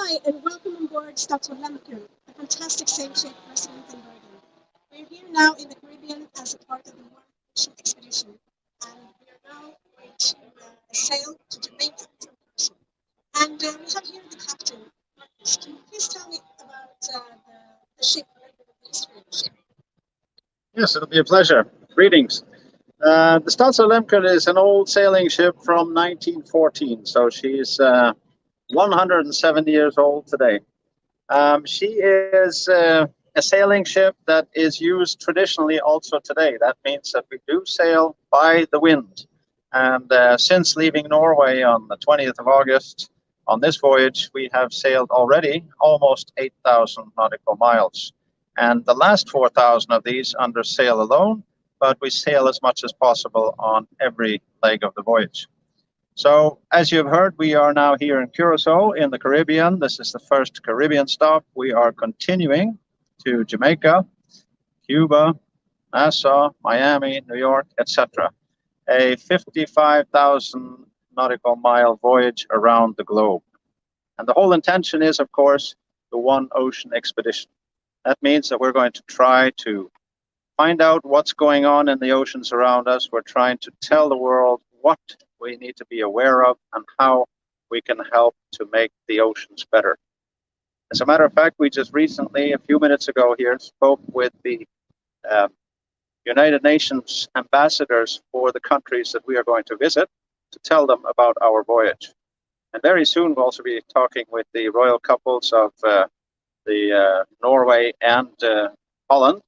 Hi, and welcome on board Statsraad Lehmkuhl, a fantastic sail-ship resident in Bergen. We're here now in the Caribbean as a part of the One Ocean expedition, and we are now going to sail to Jamaica from Bergen. And we have here the captain, Marcus. Can you please tell me about the ship, the history of the ship? Yes, it'll be a pleasure. Greetings. The Statsraad Lehmkuhl is an old sailing ship from 1914, so she's 107 years old today. She is a sailing ship that is used traditionally also today. That means that we do sail by the wind. And since leaving Norway on the 20th of August, on this voyage, we have sailed already almost 8,000 nautical miles. And the last 4,000 of these under sail alone, but we sail as much as possible on every leg of the voyage. So, as you've heard, we are now here in Curacao in the Caribbean. This is the first Caribbean stop. We are continuing to Jamaica, Cuba, Nassau, Miami, New York, etc. A 55,000 nautical mile voyage around the globe. And the whole intention is, of course, the One Ocean expedition. That means that we're going to try to find out what's going on in the oceans around us. We're trying to tell the world what we need to be aware of and how we can help to make the oceans better. As a matter of fact, we just recently, a few minutes ago here, spoke with the United Nations ambassadors for the countries that we are going to visit to tell them about our voyage. And very soon we'll also be talking with the royal couples of Norway and Holland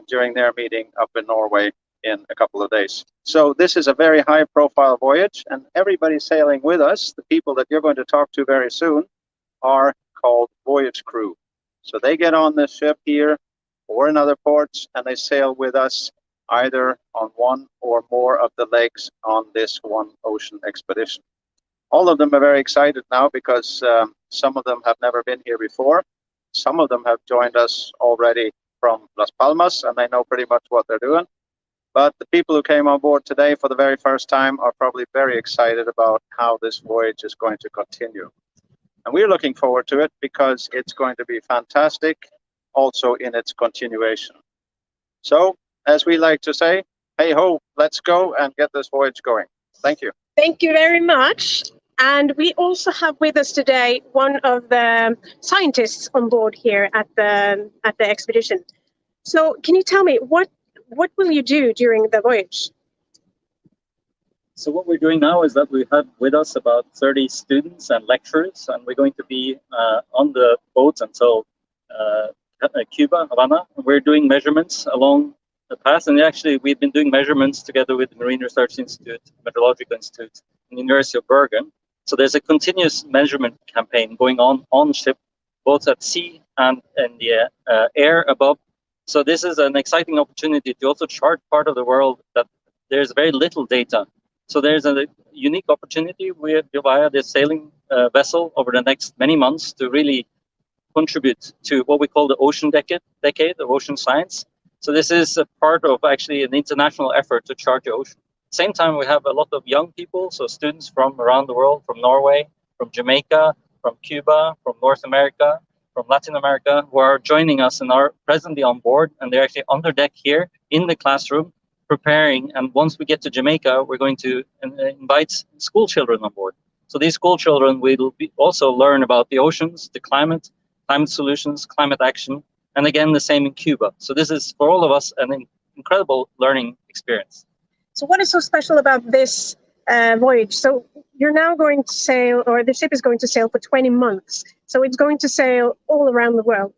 during their meeting up in Norway in a couple of days. So this is a very high profile voyage, and everybody sailing with us, the people that you're going to talk to very soon, are called voyage crew. So they get on this ship here or in other ports, and they sail with us either on one or more of the legs on this One Ocean expedition. All of them are very excited now because some of them have never been here before. Some of them have joined us already from Las Palmas, and they know pretty much what they're doing. But the people who came on board today for the very first time are probably very excited about how this voyage is going to continue. And we're looking forward to it because it's going to be fantastic also in its continuation. So, as we like to say, hey ho, let's go and get this voyage going. Thank you. Thank you very much. And we also have with us today one of the scientists on board here at the expedition. So can you tell me, what will you do during the voyage? So what we're doing now is that we have with us about 30 students and lecturers, and we're going to be on the boats until Cuba, Havana. We're doing measurements along the path, and actually we've been doing measurements together with the Marine Research Institute, Meteorological Institute, and the University of Bergen. So there's a continuous measurement campaign going on ship, both at sea and in the air above. So this is an exciting opportunity to also chart part of the world that there's very little data. So there's a unique opportunity via this sailing vessel over the next many months to really contribute to what we call the ocean decade of ocean science. So this is a part of actually an international effort to chart the ocean. At the same time, we have a lot of young people, so students from around the world, from Norway, from Jamaica, from Cuba, from North America, from Latin America, who are joining us and are presently on board, and they're actually under deck here in the classroom preparing. And once we get to Jamaica, we're going to invite school children on board. So these school children will also learn about the oceans, the climate solutions, climate action, and again, the same in Cuba. So this is, for all of us, an incredible learning experience. So what is so special about this voyage? So you're now going to sail, or the ship is going to sail for 20 months. So it's going to sail all around the world.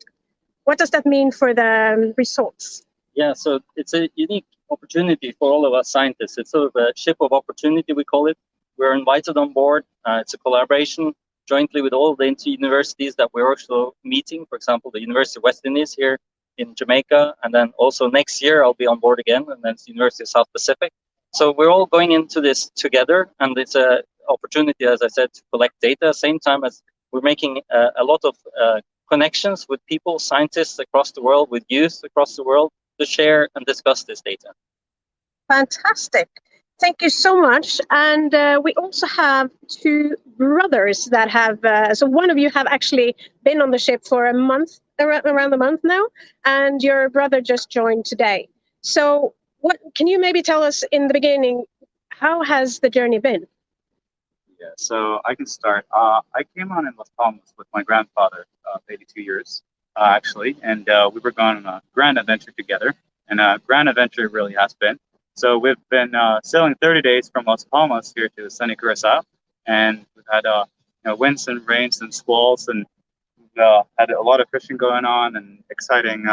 What does that mean for the results? Yeah, so it's a unique opportunity for all of us scientists. It's sort of a ship of opportunity, we call it. We're invited on board. It's a collaboration jointly with all the universities that we're also meeting. For example, the University of West Indies here in Jamaica. And then also next year, I'll be on board again. And then it's the University of South Pacific. So we're all going into this together. And it's an opportunity, as I said, to collect data. Same time as we're making a lot of connections with people, scientists across the world, with youth across the world, to share and discuss this data. Fantastic. Thank you so much. And we also have two brothers that have, so one of you have actually been on the ship for a month, around a month now, and your brother just joined today. So what can you maybe tell us in the beginning, how has the journey been? Yeah, so I can start. I came on in Las Palmas with my grandfather, 82 years, actually, and we were going on a grand adventure together, and a grand adventure it really has been. So we've been sailing 30 days from Las Palmas here to sunny Curacao, and we've had winds and rains and squalls, and we've had a lot of fishing going on and exciting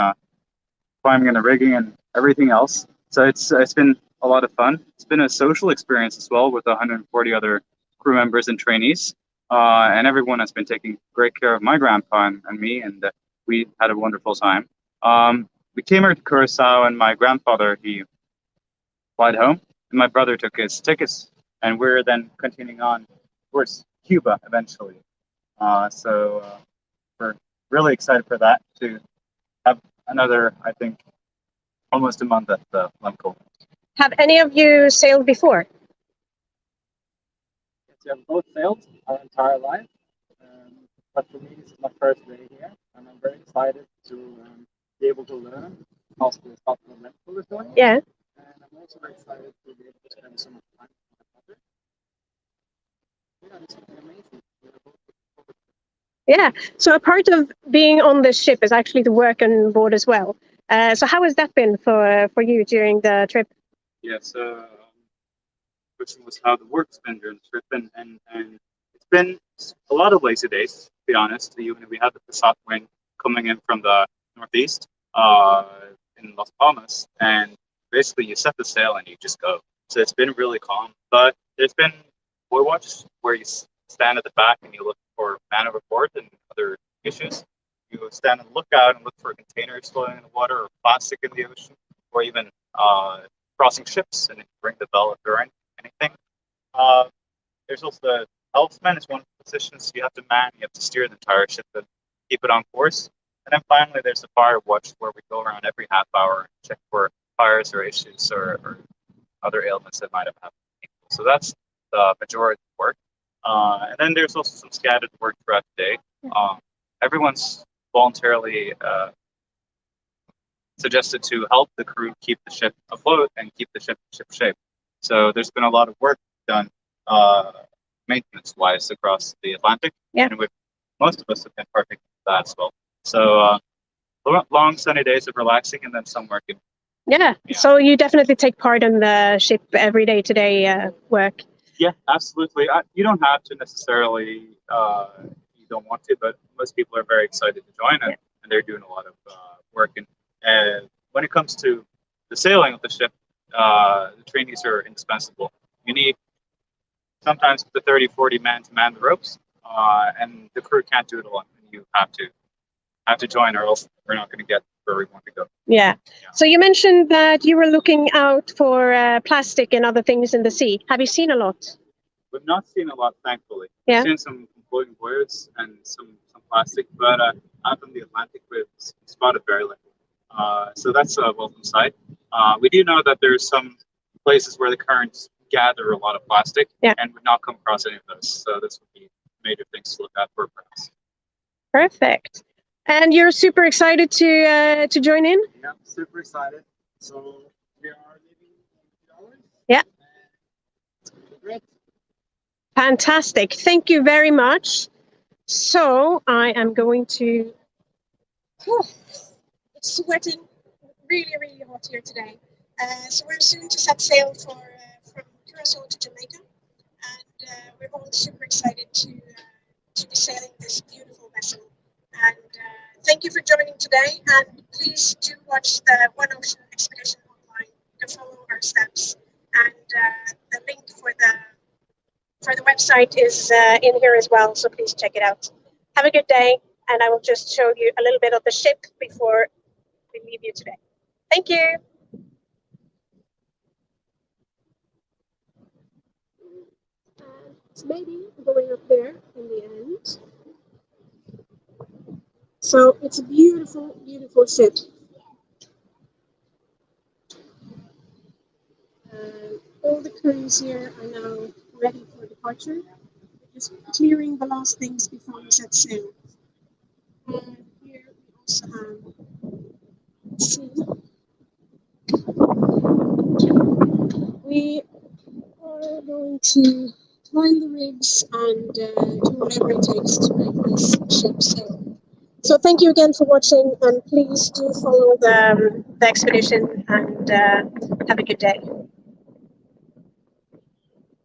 climbing and the rigging and everything else. So it's been a lot of fun. It's been a social experience as well with 140 other crew members and trainees, and everyone has been taking great care of my grandpa and me, and we had a wonderful time. We came here to Curacao, and my grandfather he flight home, and my brother took his tickets, and we're then continuing on towards Cuba eventually. So we're really excited for that to have another, I think, almost a month at the Lehmkuhl. Have any of you sailed before? Yes, we have both sailed our entire life, but for me, this is my first day here, and I'm very excited to be able to learn how the Statsraad Lehmkuhl is doing. Yeah. And I'm also very excited to be able to spend some time with my mother. Yeah, it's something amazing. Yeah. So a part of being on this ship is actually to work on board as well. So how has that been for you during the trip? Yeah, so question was how the work's been during the trip, and it's been a lot of lazy days, to be honest. We had the Passat wind coming in from the northeast in Las Palmas, and basically you set the sail and you just go. So it's been really calm, but there's been buoy watch where you stand at the back and you look for man overboard and other issues. You stand and look out and look for containers floating in the water or plastic in the ocean, or even crossing ships, and ring the bell if there are anything. There's also the helmsman is one of the positions you have to man. You have to steer the entire ship and keep it on course. And then finally, there's the fire watch where we go around every half hour and check for fires or issues or other ailments that might have happened. So that's the majority of the work. And then there's also some scattered work throughout the day. Everyone's voluntarily suggested to help the crew keep the ship afloat and keep the ship shape. So there's been a lot of work done maintenance-wise across the Atlantic, and most of us have been partaking of that as well. So long sunny days of relaxing and then some working. Yeah. So you definitely take part in the ship every day today work. Yeah, absolutely. You don't have to necessarily. You don't want to, but most people are very excited to join, and they're doing a lot of work. And when it comes to the sailing of the ship, the trainees are indispensable. You need sometimes the 30, 40 men to man the ropes, and the crew can't do it alone. You have to join, or else we're not going to get where we want to go. Yeah. So you mentioned that you were looking out for plastic and other things in the sea. Have you seen a lot? We've not seen a lot, thankfully. Yeah. We've seen some floating buoys and some plastic, but out in the Atlantic, we've spotted very little. So that's a welcome sight. We do know that there's some places where the currents gather a lot of plastic, and we've not come across any of those. So this would be major things to look out for, perhaps. Perfect. And you're super excited to join in? Yeah, super excited. So we are leaving in 2 hours. Yeah. It's going to be great. Fantastic. Thank you very much. So I am going to. It's sweating, really, really hot here today. So we're soon to set sail from Curacao to Jamaica, and we're all super excited to be sailing this beautiful vessel. And thank you for joining today. And please do watch the One Ocean Expedition online. You can follow our steps, and the link for the website is in here as well. So please check it out. Have a good day, and I will just show you a little bit of the ship before we leave you today. Thank you. It's maybe going up there in the end. So it's a beautiful, beautiful ship. All the crews here are now ready for departure. just clearing the last things before we set sail. Here we also have, let's see, we are going to line the rigs and do whatever it takes to make this ship sail. So thank you again for watching, and please do follow the expedition, and have a good day.